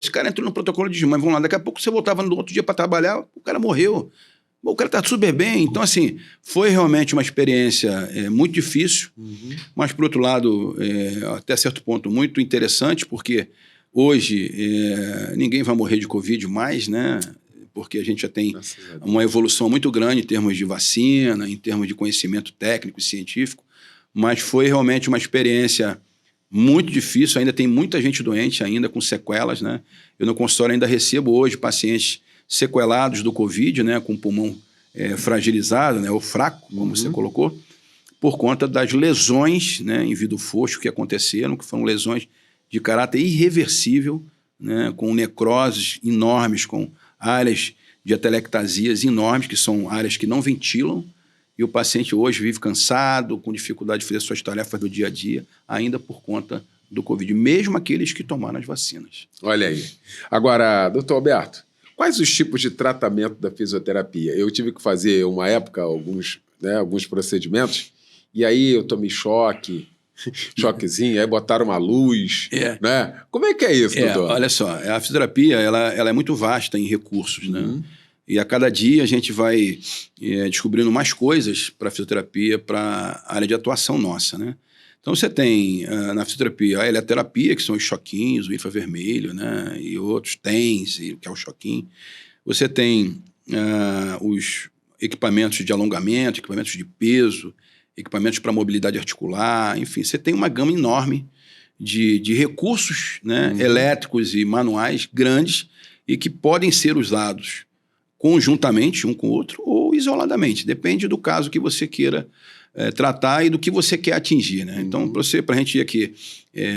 Esse cara entrou no protocolo de desmame, vamos lá, daqui a pouco você voltava no outro dia para trabalhar, o cara morreu. O cara está super bem. Então, assim, foi realmente uma experiência muito difícil, mas, por outro lado, até certo ponto, muito interessante, porque hoje ninguém vai morrer de Covid mais, né? Porque a gente já tem uma evolução muito grande em termos de vacina, em termos de conhecimento técnico e científico, mas foi realmente uma experiência muito difícil. Ainda tem muita gente doente, ainda com sequelas, né? Eu no consultório ainda recebo hoje pacientes sequelados do Covid, né, com o pulmão fragilizado, né, ou fraco, como você colocou, por conta das lesões, né, em vidro fosco que aconteceram, que foram lesões de caráter irreversível, né, com necroses enormes, com áreas de atelectasias enormes, que são áreas que não ventilam, e o paciente hoje vive cansado, com dificuldade de fazer suas tarefas do dia a dia, ainda por conta do Covid, mesmo aqueles que tomaram as vacinas. Olha aí. Agora, doutor Alberto, quais os tipos de tratamento da fisioterapia? Eu tive que fazer, uma época, alguns procedimentos, e aí eu tomei choquezinho, aí botaram uma luz, né? Como é que é isso, doutor? Olha só, a fisioterapia ela é muito vasta em recursos, né? E a cada dia a gente vai descobrindo mais coisas para a fisioterapia, para a área de atuação nossa, né? Então você tem na fisioterapia a eletroterapia, que são os choquinhos, o infravermelho, né? E outros TENS, que é o choquinho. Você tem os equipamentos de alongamento, equipamentos de peso, equipamentos para mobilidade articular, enfim, você tem uma gama enorme de recursos, né, elétricos e manuais grandes e que podem ser usados conjuntamente, um com o outro, ou isoladamente. Depende do caso que você queira tratar e do que você quer atingir, né? Então, para a gente ir aqui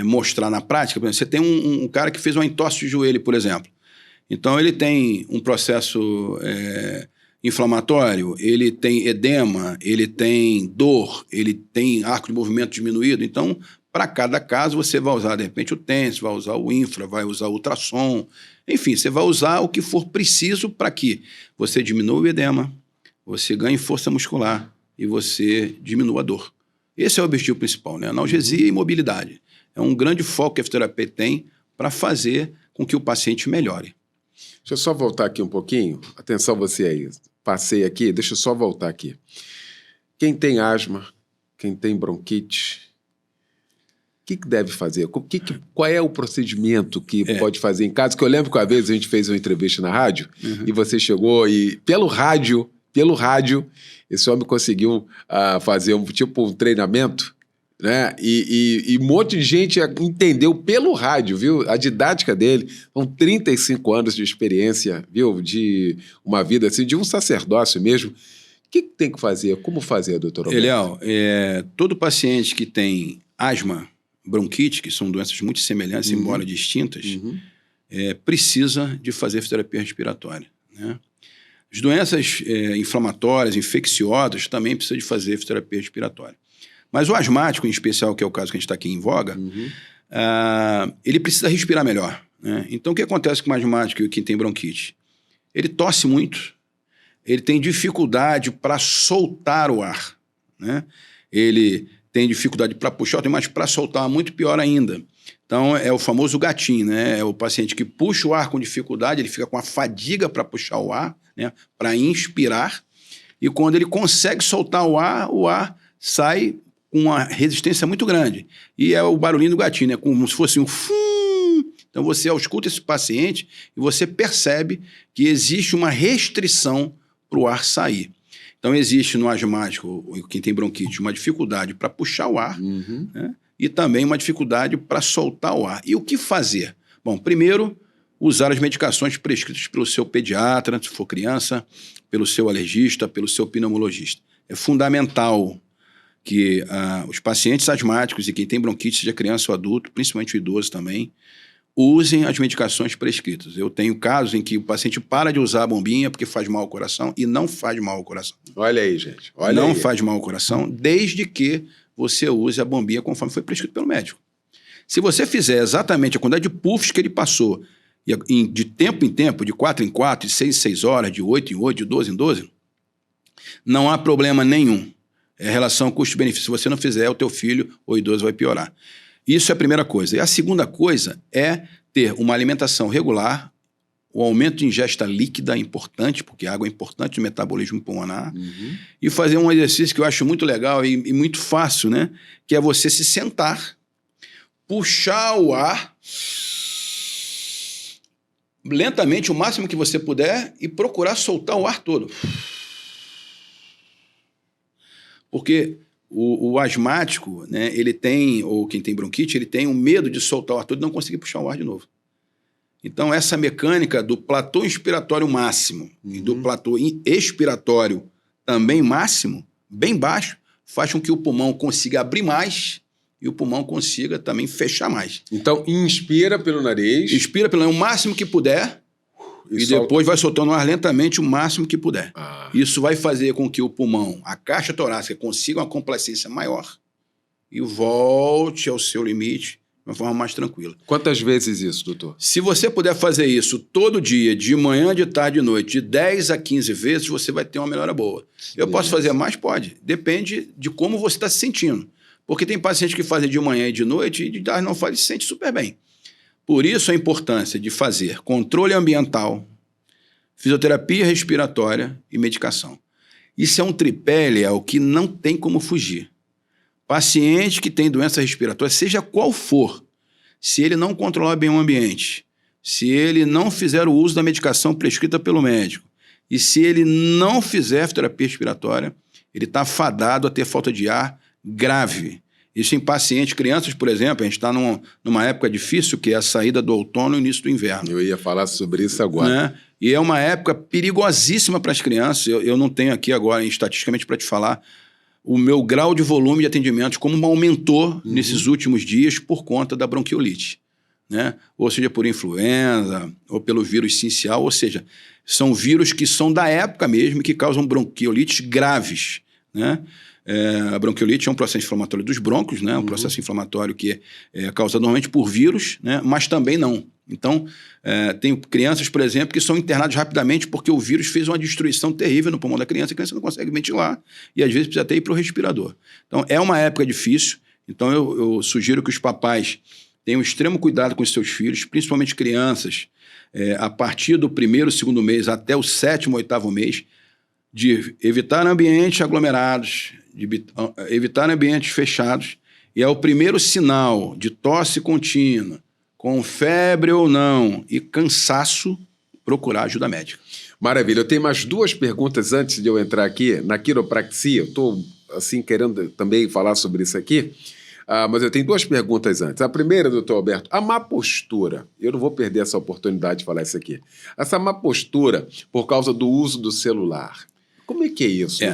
mostrar na prática, por exemplo, você tem um cara que fez uma entorse de joelho, por exemplo. Então, ele tem um processo inflamatório, ele tem edema, ele tem dor, ele tem arco de movimento diminuído. Então, para cada caso, você vai usar, de repente, o TENS, vai usar o infra, vai usar o ultrassom. Enfim, você vai usar o que for preciso para que você diminua o edema, você ganhe força muscular e você diminua a dor. Esse é o objetivo principal, né? Analgesia e mobilidade. É um grande foco que a fisioterapia tem para fazer com que o paciente melhore. Deixa eu só voltar aqui um pouquinho. Atenção você aí. Passei aqui, deixa eu só voltar aqui. Quem tem asma, quem tem bronquite, o que deve fazer? Qual é o procedimento que pode fazer em casa? Que eu lembro que uma vez a gente fez uma entrevista na rádio e você chegou e pelo rádio, esse homem conseguiu fazer um treinamento, né? E um monte de gente entendeu pelo rádio, viu? A didática dele, são 35 anos de experiência, viu? De uma vida assim, de um sacerdócio mesmo. O que tem que fazer? Como fazer, doutor Alberto? Eliel, todo paciente que tem asma, bronquite, que são doenças muito semelhantes, embora distintas, precisa de fazer fisioterapia respiratória, né? As doenças inflamatórias, infecciosas, também precisam de fazer fisioterapia respiratória. Mas o asmático, em especial, que é o caso que a gente está aqui em voga, ele precisa respirar melhor, né? Então, o que acontece com o asmático e quem tem bronquite? Ele tosse muito, ele tem dificuldade para soltar o ar, né? Ele tem dificuldade para puxar, mas para soltar muito pior ainda. Então, é o famoso gatinho, né? É o paciente que puxa o ar com dificuldade, ele fica com a fadiga para puxar o ar, né? Para inspirar, e quando ele consegue soltar o ar sai com uma resistência muito grande. E é o barulhinho do gatinho, né? Como se fosse um fum. Então, você escuta esse paciente e você percebe que existe uma restrição para o ar sair. Então, existe no asmático, quem tem bronquite, uma dificuldade para puxar o ar, né? E também uma dificuldade para soltar o ar. E o que fazer? Bom, primeiro, usar as medicações prescritas pelo seu pediatra, se for criança, pelo seu alergista, pelo seu pneumologista. É fundamental que os pacientes asmáticos e quem tem bronquite, seja criança ou adulto, principalmente o idoso também, usem as medicações prescritas. Eu tenho casos em que o paciente para de usar a bombinha porque faz mal ao coração e não faz mal ao coração. Olha aí, gente. Não faz mal ao coração, desde que você use a bombinha conforme foi prescrito pelo médico. Se você fizer exatamente a quantidade de puffs que ele passou, de tempo em tempo, de 4 em 4, de 6 em 6 horas, de 8 em 8, de 12 em 12, não há problema nenhum. É relação custo-benefício. Se você não fizer, o teu filho ou idoso vai piorar. Isso é a primeira coisa. E a segunda coisa é ter uma alimentação regular, o aumento de ingesta líquida é importante, porque a água é importante no metabolismo pulmonar, e fazer um exercício que eu acho muito legal e muito fácil, né? Que é você se sentar, puxar o ar lentamente, o máximo que você puder, e procurar soltar o ar todo. Porque o asmático, né, ele tem, ou quem tem bronquite, ele tem um medo de soltar o ar todo e não conseguir puxar o ar de novo. Então, essa mecânica do platô inspiratório máximo e do platô expiratório também máximo, bem baixo, faz com que o pulmão consiga abrir mais e o pulmão consiga também fechar mais. Então, inspira pelo nariz. Inspira pelo nariz o máximo que puder e depois vai soltando o ar lentamente o máximo que puder. Isso vai fazer com que o pulmão, a caixa torácica, consiga uma complacência maior e volte ao seu limite de uma forma mais tranquila. Quantas vezes isso, doutor? Se você puder fazer isso todo dia, de manhã, de tarde, de noite, de 10 a 15 vezes, você vai ter uma melhora boa. Eu posso fazer mais? Pode. Depende de como você está se sentindo. Porque tem pacientes que fazem de manhã e de noite e de tarde não faz e se sente super bem. Por isso a importância de fazer controle ambiental, fisioterapia respiratória e medicação. Isso é um tripé, Léo, que não tem como fugir. Paciente que tem doença respiratória, seja qual for, se ele não controlar bem o ambiente, se ele não fizer o uso da medicação prescrita pelo médico e se ele não fizer fisioterapia respiratória, ele está fadado a ter falta de ar grave. Isso em pacientes, crianças, por exemplo, a gente está numa época difícil, que é a saída do outono e o início do inverno. Eu ia falar sobre isso agora. Né? E é uma época perigosíssima para as crianças. Eu não tenho aqui agora, estatisticamente, para te falar o meu grau de volume de atendimentos, como aumentou nesses últimos dias por conta da bronquiolite. Né? Ou seja, por influenza, ou pelo vírus sincial, ou seja, são vírus que são da época mesmo e que causam bronquiolites graves. Né? A bronquiolite é um processo inflamatório dos brônquios, né? Um processo inflamatório que é causado normalmente por vírus, né? Mas também não. Então, tem crianças, por exemplo, que são internadas rapidamente porque o vírus fez uma destruição terrível no pulmão da criança, a criança não consegue ventilar e às vezes precisa até ir para o respirador. Então, é uma época difícil, então eu sugiro que os papais tenham extremo cuidado com os seus filhos, principalmente crianças, a partir do 1º, 2º mês até o 7º, 8º mês, de evitar ambientes aglomerados, de evitar ambientes fechados, e é o primeiro sinal de tosse contínua, com febre ou não, e cansaço, procurar ajuda médica. Maravilha. Eu tenho mais 2 perguntas antes de eu entrar aqui na quiropraxia. Eu estou, assim, querendo também falar sobre isso aqui, mas eu tenho 2 perguntas antes. A primeira, doutor Alberto, a má postura. Eu não vou perder essa oportunidade de falar isso aqui. Essa má postura por causa do uso do celular. Como é que é isso, doutor?